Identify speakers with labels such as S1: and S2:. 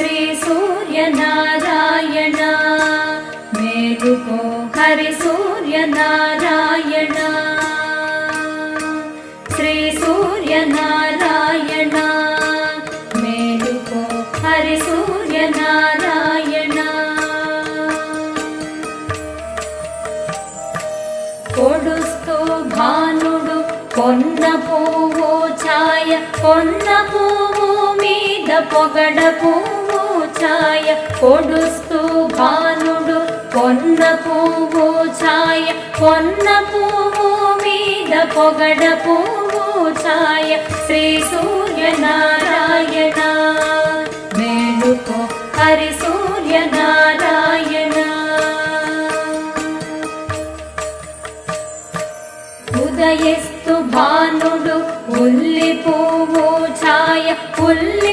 S1: శ్రీ సూర్యనారాయణ మేలుకో హరి సూర్యనారాయణ శ్రీ సూర్యనారాయణ మేలుకో హరి సూర్యనారాయణ పొడుస్తూ భానుడు కొన్న పువ్వు ఛాయ కొన్న పువ్వు మీద పొగడ పువ్వు ఛాయ పొడుస్తూ భానుడు కొన్న పువ్వు ఛాయ కొన్న పువ్వు మీద పొగడ పువ్వు ఛాయ శ్రీ సూర్యనారాయణ మేలుకో హరి సూర్యనారాయణ ఉదయిస్తు భానుడు ఉల్లి పువ్వు ఛాయ ఉల్లి